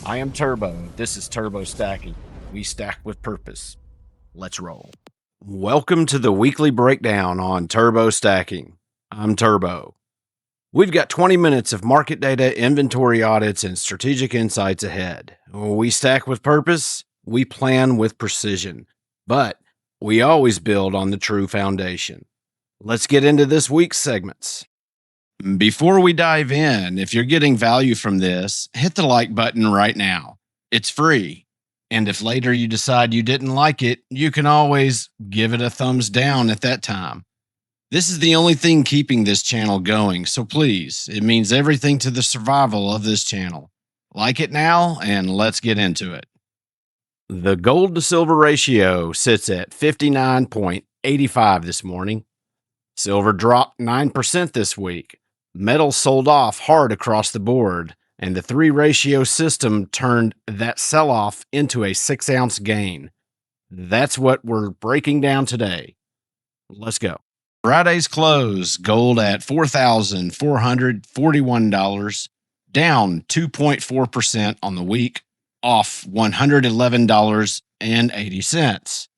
I am Turbo. This is Turbo Stacking. We stack with purpose. Let's roll. Welcome to the weekly breakdown on Turbo Stacking. I'm Turbo. We've got 20 minutes of market data, inventory audits, and strategic insights ahead. We stack with purpose, we plan with precision, but we always build on the true foundation. Let's get into this week's segments. Before we dive in, if you're getting value from this, hit the like button right now. It's free. And if later you decide you didn't like it, you can always give it a thumbs down at that time. This is the only thing keeping this channel going, so please, it means everything to the survival of this channel. Like it now, and let's get into it. The gold to silver ratio sits at 59.85 this morning. Silver dropped 9% this week. Metals sold off hard across the board, and the 3-ratio system turned that sell-off into a 6-ounce gain. That's what we're breaking down today. Let's go. Friday's close, gold at $4,441, down 2.4% on the week, off $111.80.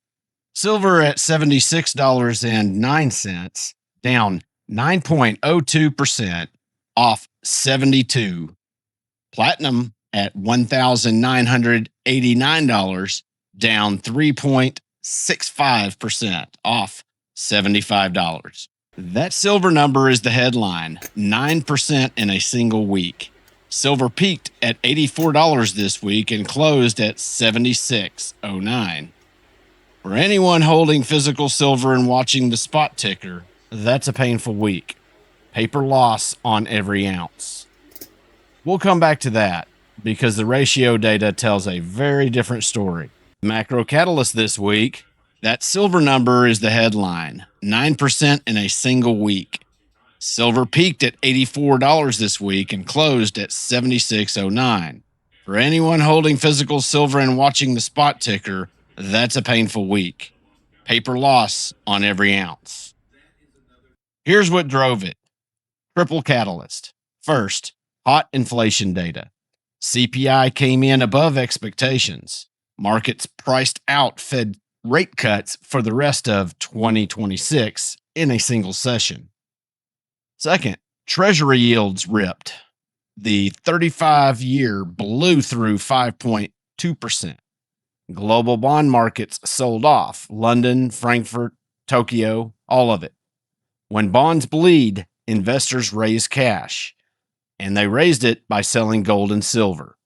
Silver at $76.09, down 9.02%, off 72. Platinum at $1,989, down 3.65%, off $75. That silver number is the headline, 9% in a single week. Silver peaked at $84 this week and closed at $76.09. For anyone holding physical silver and watching the spot ticker, that's a painful week. Paper loss on every ounce. We'll come back to that because the ratio data tells a very different story. Macro catalyst this week, that silver number is the headline, 9% in a single week. Silver peaked at $84 this week and closed at $76.09. For anyone holding physical silver and watching the spot ticker, that's a painful week. Paper loss on every ounce. Here's what drove it. Triple catalyst. First, hot inflation data. CPI came in above expectations. Markets priced out Fed rate cuts for the rest of 2026 in a single session. Second, Treasury yields ripped. The 35-year blew through 5.2%. Global bond markets sold off. London, Frankfurt, Tokyo, all of it. When bonds bleed, investors raise cash, and they raised it by selling gold and silver.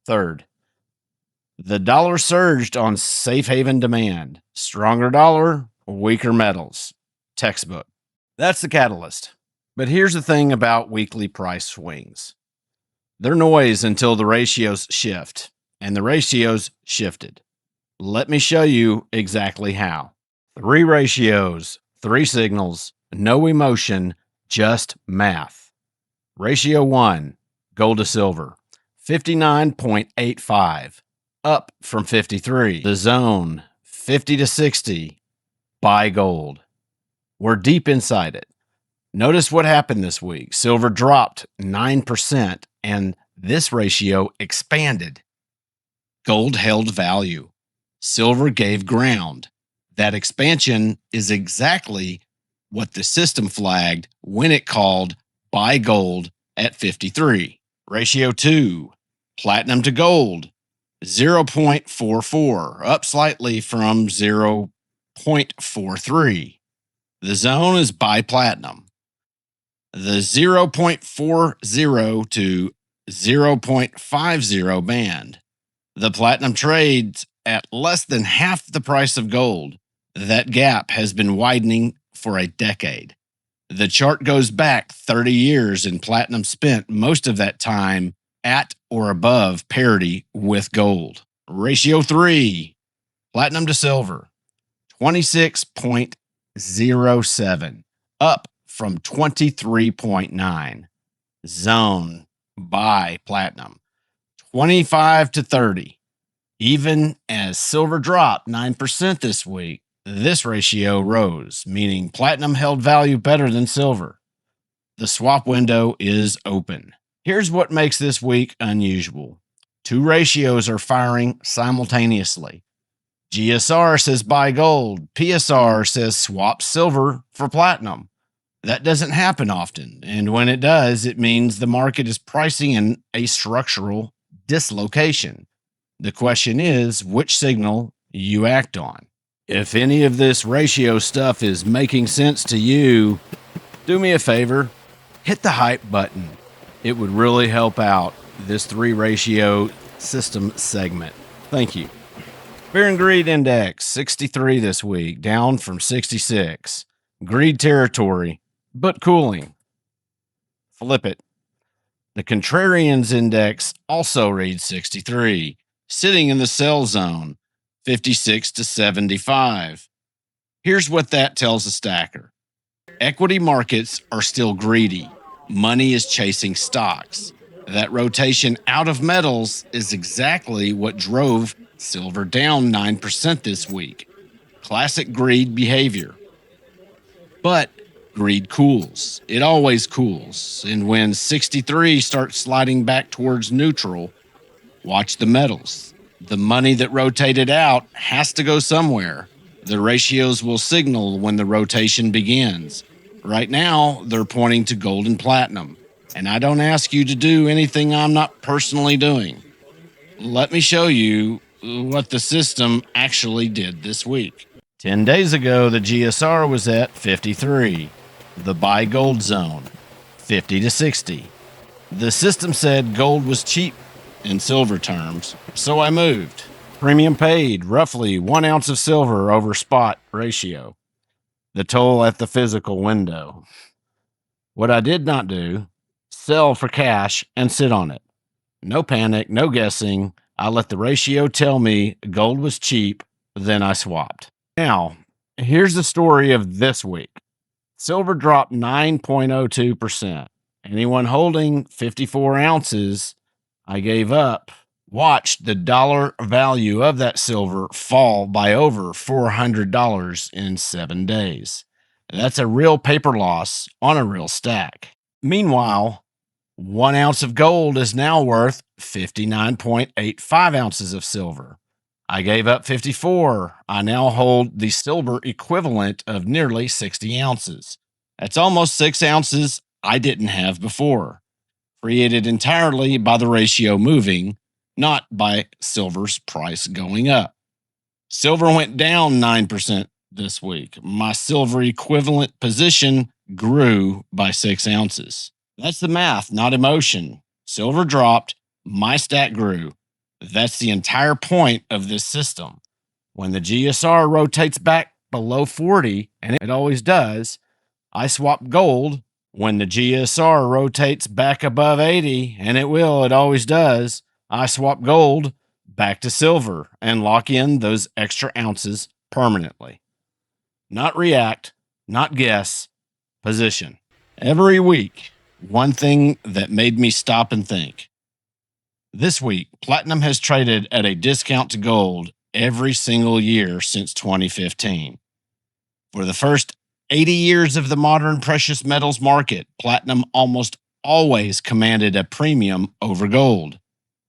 Third, the dollar surged on safe haven demand. Stronger dollar, weaker metals. Textbook. That's the catalyst. But here's the thing about weekly price swings. They're noise until the ratios shift, and the ratios shifted. Let me show you exactly how. 3 ratios, 3 signals, no emotion, just math. Ratio 1, gold to silver, 59.85, up from 53. The zone, 50 to 60, buy gold. We're deep inside it. Notice what happened this week. Silver dropped 9%, and this ratio expanded. Gold held value. Silver gave ground. That expansion is exactly what the system flagged when it called buy gold at 53. Ratio 2, platinum to gold, 0.44, up slightly from 0.43. The zone is buy platinum. The 0.40 to 0.50 band. The platinum trades at less than half the price of gold. That gap has been widening for a decade. The chart goes back 30 years, and platinum spent most of that time at or above parity with gold. Ratio 3, platinum to silver, 26.07, up from 23.9. Zone, buy platinum, 25 to 30. Even as silver dropped 9% this week, this ratio rose, meaning platinum held value better than silver. The swap window is open. Here's what makes this week unusual. Two ratios are firing simultaneously. GSR says buy gold. PSR says swap silver for platinum. That doesn't happen often. And when it does, it means the market is pricing in a structural dislocation. The question is which signal you act on. If any of this ratio stuff is making sense to you, do me a favor, hit the hype button. It would really help out this 3-ratio system segment. Thank you. Fear and Greed Index, 63 this week, down from 66. Greed territory, but cooling. Flip it. The Contrarians Index also reads 63, sitting in the sell zone, 56 to 75. Here's what that tells a stacker. Equity markets are still greedy. Money is chasing stocks. That rotation out of metals is exactly what drove silver down 9% this week. Classic greed behavior. But greed cools. It always cools. And when 63 starts sliding back towards neutral, watch the metals. The money that rotated out has to go somewhere. The ratios will signal when the rotation begins. Right now, they're pointing to gold and platinum. And I don't ask you to do anything I'm not personally doing. Let me show you what the system actually did this week. 10 days ago, the GSR was at 53. The buy gold zone, 50 to 60. The system said gold was cheap in silver terms, so I moved. Premium paid roughly 1 ounce of silver over spot ratio. The toll at the physical window. What I did not do, sell for cash and sit on it. No panic, no guessing. I let the ratio tell me gold was cheap, then I swapped. Now, here's the story of this week. Silver dropped 9.02%. Anyone holding 54 ounces, I gave up. Watched the dollar value of that silver fall by over $400 in 7 days. That's a real paper loss on a real stack. Meanwhile, 1 ounce of gold is now worth 59.85 ounces of silver. I gave up 54. I now hold the silver equivalent of nearly 60 ounces. That's almost 6 ounces I didn't have before. Created entirely by the ratio moving, not by silver's price going up. Silver went down 9% this week. My silver equivalent position grew by 6 ounces. That's the math, not emotion. Silver dropped, my stack grew. That's the entire point of this system. When the GSR rotates back below 40, and it always does, I swap gold. When the GSR rotates back above 80, and it always does, I swap gold back to silver and lock in those extra ounces permanently. Not react, not guess, position. Every week, one thing that made me stop and think. This week, platinum has traded at a discount to gold every single year since 2015. For the first 80 years of the modern precious metals market, platinum almost always commanded a premium over gold.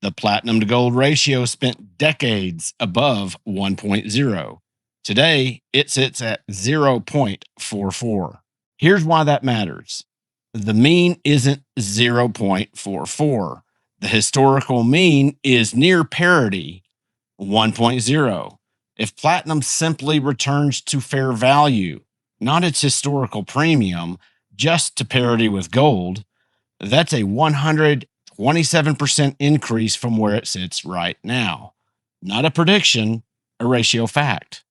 The platinum to gold ratio spent decades above 1.0. Today, it sits at 0.44. Here's why that matters. The mean isn't 0.44. The historical mean is near parity, 1.0. If platinum simply returns to fair value, not its historical premium, just to parity with gold, that's a 127% increase from where it sits right now. Not a prediction, a ratio fact.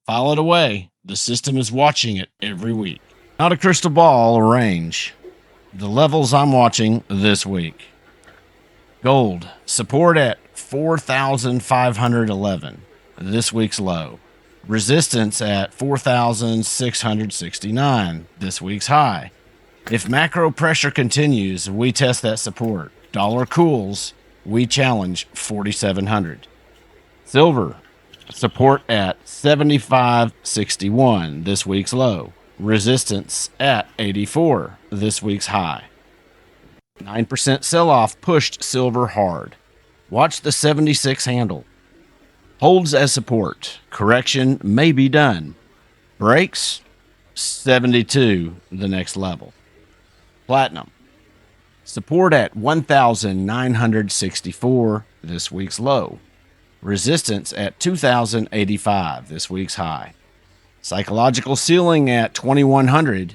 File it away. The system is watching it every week. Not a crystal ball or range. The levels I'm watching this week. Gold, support at 4,511, this week's low. Resistance at 4,669, this week's high. If macro pressure continues, we test that support. Dollar cools, we challenge 4,700. Silver, support at 75.61, this week's low. Resistance at 84, this week's high. 9% sell-off pushed silver hard. Watch the 76 handle. Holds as support. Correction may be done. Breaks, 72, the next level. Platinum. Support at 1,964, this week's low. Resistance at 2,085, this week's high. Psychological ceiling at 2,100.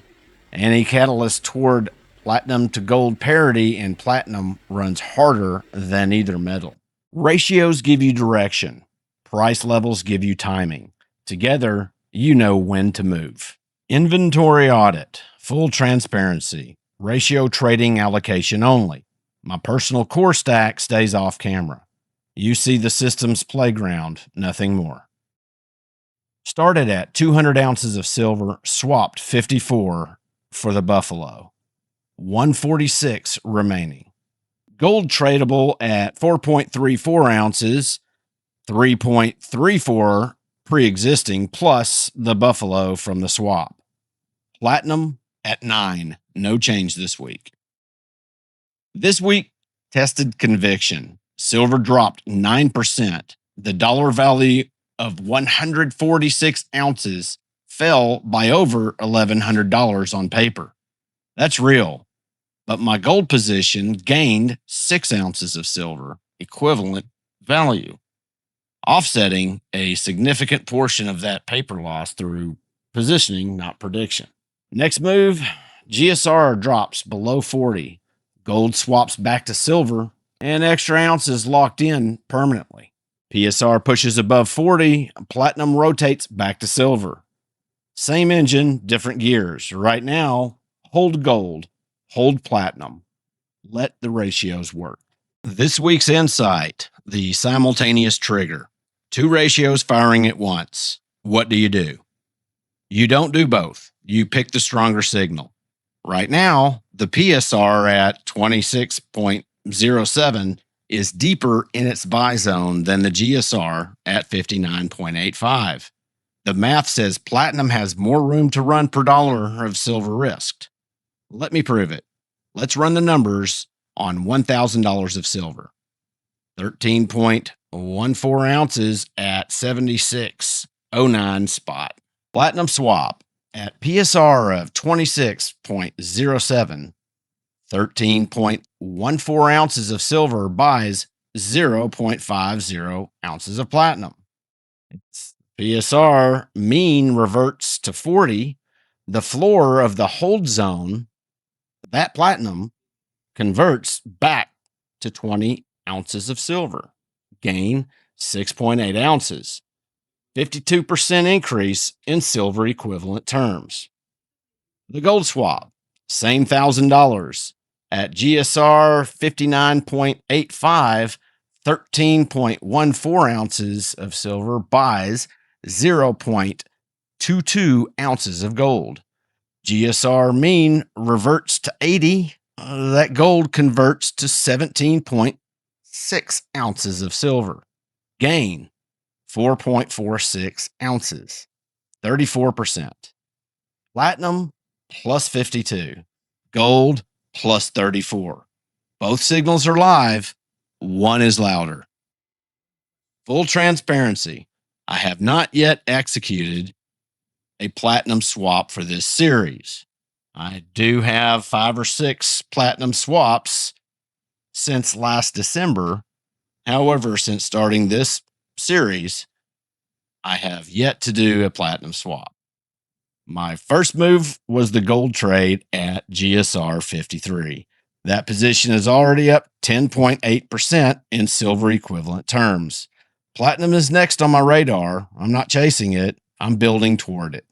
Any catalyst toward platinum to gold parity, and platinum runs harder than either metal. Ratios give you direction. Price levels give you timing. Together, you know when to move. Inventory audit, full transparency, ratio trading allocation only. My personal core stack stays off camera. You see the system's playground, nothing more. Started at 200 ounces of silver, swapped 54 for the Buffalo. 146 remaining. Gold tradable at 4.34 ounces, 3.34 pre-existing, plus the Buffalo from the swap. Platinum at 9, no change this week. This week, tested conviction. Silver dropped 9%. The dollar value of 146 ounces fell by over $1,100 on paper. That's real. But my gold position gained 6 ounces of silver, equivalent value, offsetting a significant portion of that paper loss through positioning, not prediction. Next move, GSR drops below 40. Gold swaps back to silver, and extra ounces locked in permanently. PSR pushes above 40. Platinum rotates back to silver. Same engine, different gears. Right now, hold gold, hold platinum. Let the ratios work. This week's insight, the simultaneous trigger. 2 ratios firing at once. What do? You don't do both. You pick the stronger signal. Right now, the PSR at 26.07 is deeper in its buy zone than the GSR at 59.85. The math says platinum has more room to run per dollar of silver risked. Let me prove it. Let's run the numbers on $1,000 of silver. 13.14 ounces at 76.09 spot. Platinum swap at PSR of 26.07. 13.14 ounces of silver buys 0.50 ounces of platinum. PSR mean reverts to 40. The floor of the hold zone, that platinum, converts back to 20 ounces of silver. Gain 6.8 ounces. 52% increase in silver equivalent terms. The gold swap, same $1,000 at GSR 59.85, 13.14 ounces of silver buys 0.22 ounces of gold. GSR mean reverts to 80. That gold converts to 17.6 ounces of silver. Gain 4.46 ounces, 34%. Platinum plus 52. Gold plus 34. Both signals are live. One is louder. Full transparency. I have not yet executed a platinum swap for this series. I do have 5 or 6 platinum swaps since last December. However, since starting this series, I have yet to do a platinum swap. My first move was the gold trade at GSR 53. That position is already up 10.8% in silver equivalent terms. Platinum is next on my radar. I'm not chasing it. I'm building toward it.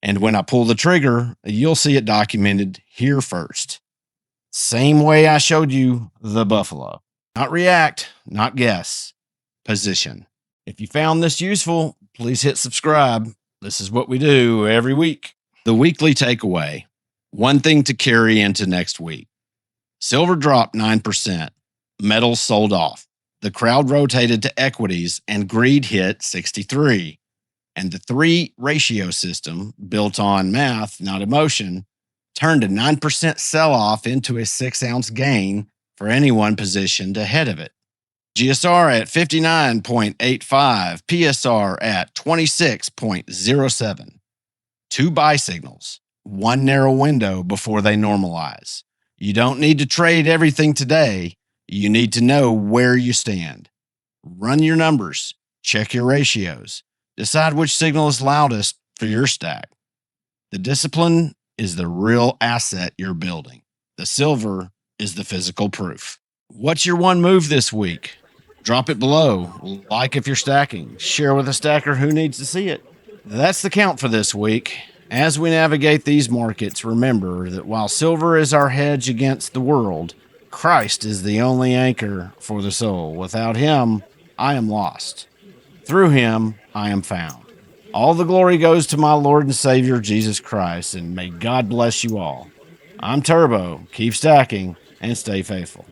And when I pull the trigger, you'll see it documented here first. Same way I showed you the Buffalo. Not react, not guess. Position. If you found this useful, please hit subscribe. This is what we do every week. The weekly takeaway. One thing to carry into next week. Silver dropped 9%. Metals sold off. The crowd rotated to equities and greed hit 63. And the 3 ratio system, built on math, not emotion, turned a 9% sell-off into a 6-ounce gain for anyone positioned ahead of it. GSR at 59.85, PSR at 26.07. Two buy signals, one narrow window before they normalize. You don't need to trade everything today. You need to know where you stand. Run your numbers, check your ratios, decide which signal is loudest for your stack. The discipline is the real asset you're building. The silver is the physical proof. What's your one move this week? Drop it below. Like if you're stacking. Share with a stacker who needs to see it. That's the count for this week. As we navigate these markets, remember that while silver is our hedge against the world, Christ is the only anchor for the soul. Without him, I am lost. Through him, I am found. All the glory goes to my Lord and Savior, Jesus Christ, and may God bless you all. I'm Turbo. Keep stacking and stay faithful.